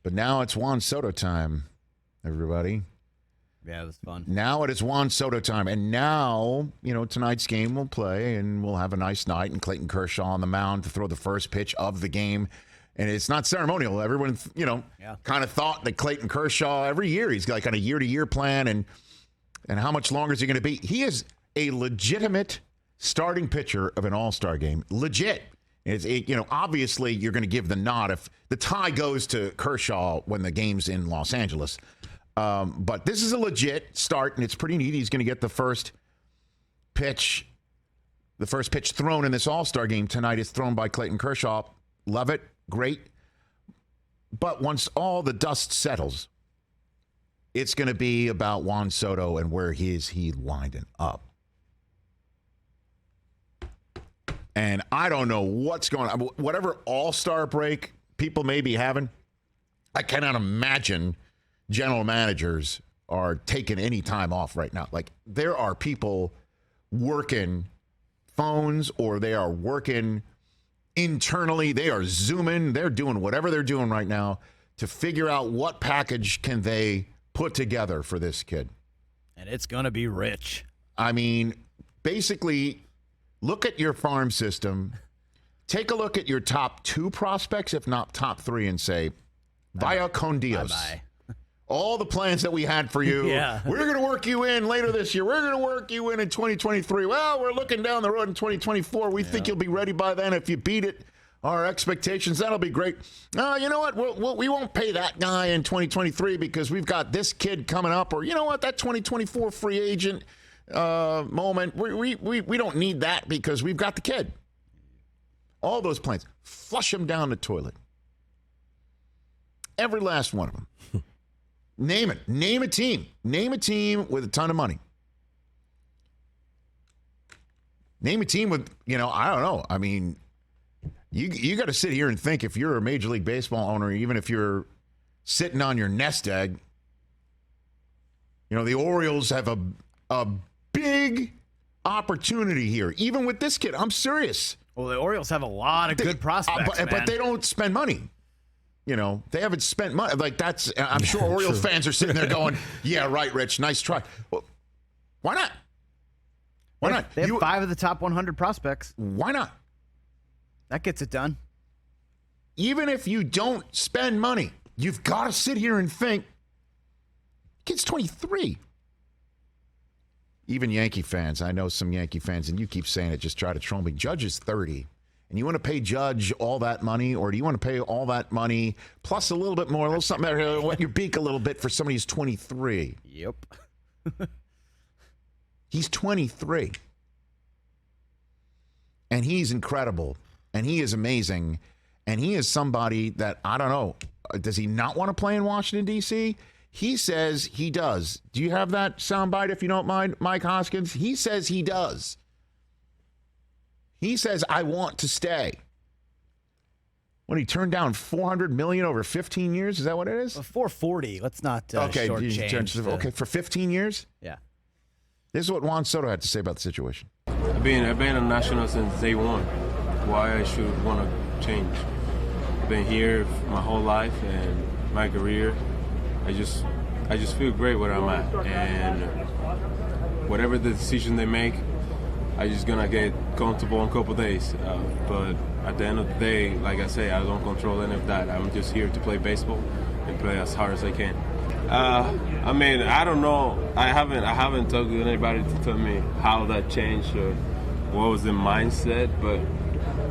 But now it's Juan Soto time, everybody. Yeah, that's fun. Now it is Juan Soto time. And now, tonight's game will play and we'll have a nice night. And Clayton Kershaw on the mound to throw the first pitch of the game. And it's not ceremonial. Everyone, kind of thought that Clayton Kershaw, every year, he's got like on a year-to-year plan. And how much longer is he going to be? He is a legitimate starting pitcher of an all-star game. Legit. Obviously, you're going to give the nod if the tie goes to Kershaw when the game's in Los Angeles. But this is a legit start, and it's pretty neat. He's going to get the first pitch thrown in this all-star game tonight is thrown by Clayton Kershaw. Love it. Great. But once all the dust settles, it's going to be about Juan Soto and where is he winding up. And I don't know what's going on. Whatever all-star break people may be having, I cannot imagine general managers are taking any time off right now. Like, there are people working phones or they are working internally. They are Zooming. They're doing whatever they're doing right now to figure out what package can they put together for this kid. And it's going to be rich. I mean, basically, look at your farm system. Take a look at your top 2 prospects, if not top 3, and say, vaya con Dios. Bye-bye. All the plans that we had for you, we're going to work you in later this year. We're going to work you in 2023. Well, we're looking down the road in 2024. We think you'll be ready by then. If you beat it, our expectations, that'll be great. You know what? We won't pay that guy in 2023 because we've got this kid coming up. Or you know what? That 2024 free agent moment, we don't need that because we've got the kid. All those plans. Flush them down the toilet. Every last one of them. Name it. Name a team. Name a team with a ton of money. Name a team with, I don't know. I mean, you got to sit here and think if you're a Major League Baseball owner, even if you're sitting on your nest egg, the Orioles have a big opportunity here, even with this kid. I'm serious. Well, the Orioles have a lot of good prospects, but they don't spend money. They haven't spent money. Like, I'm sure Orioles fans are sitting there going, yeah, right, Rich, nice try. Well, why not? Why not? They have 5 of the top 100 prospects. Why not? That gets it done. Even if you don't spend money, you've got to sit here and think, kid's 23. Even Yankee fans, I know some Yankee fans, and you keep saying it, just try to troll me. Judge is 30. And you want to pay Judge all that money, or do you want to pay all that money plus a little bit more, a little something better, wet your beak a little bit for somebody who's 23? Yep. He's 23. And he's incredible. And he is amazing. And he is somebody that, I don't know, does he not want to play in Washington, D.C.? He says he does. Do you have that soundbite, if you don't mind, Mike Hoskins? He says he does. He says, I want to stay. When he turned down $400 million over 15 years, is that what it is? Well, 440. Let's not shortchange. Okay, for 15 years? Yeah. This is what Juan Soto had to say about the situation. I've been a national since day one. Why I should want to change? I've been here my whole life and my career. I just feel great where I'm at, and whatever the decision they make, I'm just gonna get comfortable in a couple days. But at the end of the day, like I say, I don't control any of that. I'm just here to play baseball and play as hard as I can. I mean, I don't know. I haven't talked to anybody to tell me how that changed or what was the mindset. But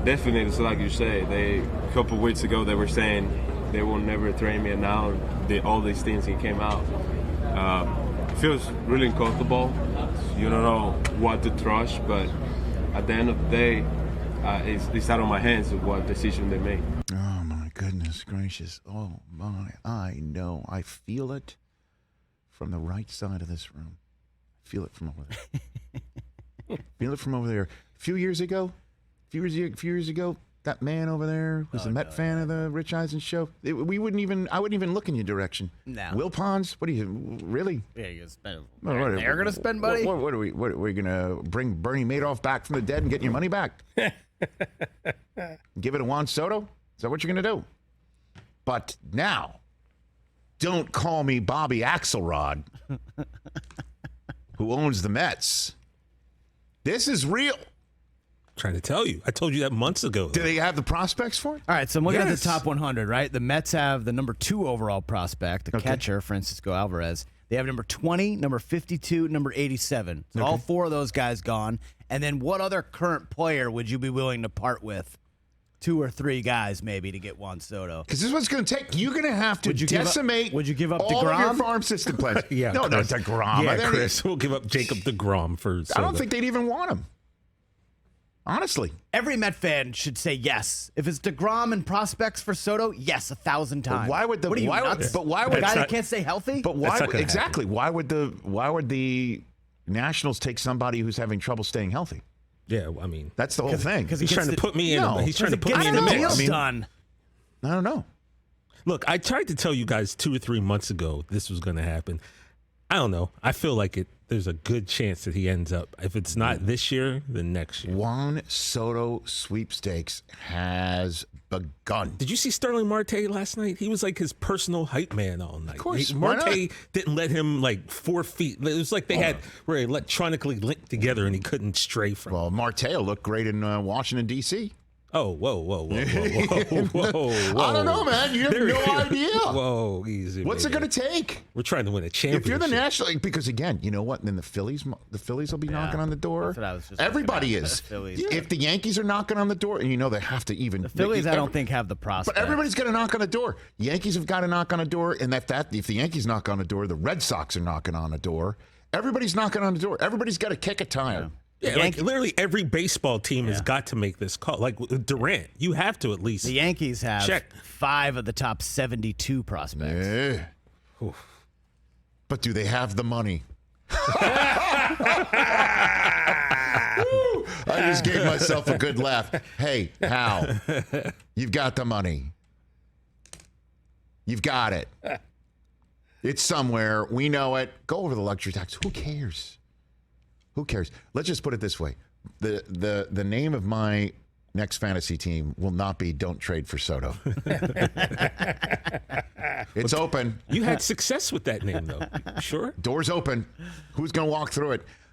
definitely, it's like you say. A couple of weeks ago, they were saying they will never train me, and now all these things came out. It feels really uncomfortable. You don't know what to trust, but at the end of the day, it's out of my hands of what decision they make. Oh, my goodness gracious. Oh, my. I know. I feel it from the right side of this room. I feel it from over there. Feel it from over there. A few years ago, that man over there who's a Met fan of the Rich Eisen Show, I wouldn't even look in your direction. No. Will Ponds, what are you, really? Yeah, you're gonna spend. They're going to spend money? What are we going to bring Bernie Madoff back from the dead and get your money back? Give it to Juan Soto? Is that what you're going to do? But now, Don't call me Bobby Axelrod, who owns the Mets. This is real. Trying to tell you. I told you that months ago. Do they have the prospects for it? All right, so I'm looking at the top 100, right? The Mets have the number 2 overall prospect, the catcher, Francisco Alvarez. They have number 20, number 52, number 87. So all 4 of those guys gone. And then what other current player would you be willing to part with? 2 or 3 guys maybe to get Juan Soto. Because this is what's going to take. You're going to have to decimate would you give up all DeGrom? of your farm system plans. Yeah, no, Chris. DeGrom. Yeah, Chris, we'll give up Jacob DeGrom for Soto. I don't think they'd even want him. Honestly. Every Met fan should say yes. If it's DeGrom and prospects for Soto, yes, 1,000 times. But why would the what are you, why would, nuts? but why a would guy that can't stay healthy? But why That's not exactly why would the Nationals take somebody who's having trouble staying healthy? Yeah, I mean, that's the whole thing. Because he's trying to put me in. No, He's trying to put me in the the mix. deal done. I don't know. Look, I tried to tell you guys 2 or 3 months ago this was going to happen. I don't know. I feel like there's a good chance that he ends up. If it's not this year, then next year. Juan Soto sweepstakes has begun. Did you see Sterling Marte last night? He was like his personal hype man all night. Of course, Marte didn't let him 4 feet. It was like they were electronically linked together and he couldn't stray from. Well, Marte will look great in Washington, D.C. Oh, whoa. I don't know, man. You have no idea. Whoa, easy. What's it going to take? We're trying to win a championship. If you're the National League, because again, you know what? Then the Phillies will be knocking on the door. That's what I was just Everybody is. If the Yankees are knocking on the door, and you know they have to even. The Phillies, I don't think have the prospect. But everybody's going to knock on the door. Yankees have got to knock on a door, and if the Yankees knock on a door, the Red Sox are knocking on a door. Everybody's knocking on the door. Everybody's got to kick a tire. Yeah, literally every baseball team has got to make this call. Like Durant, you have to at least. The Yankees have 5 of the top 72 prospects. But do they have the money? I just gave myself a good laugh. Hey, Hal, you've got the money. You've got it. It's somewhere. We know it. Go over the luxury tax. Who cares? Who cares? Let's just put it this way. The name of my next fantasy team will not be Don't Trade for Soto. It's open. You had success with that name, though. Sure? Door's open. Who's going to walk through it?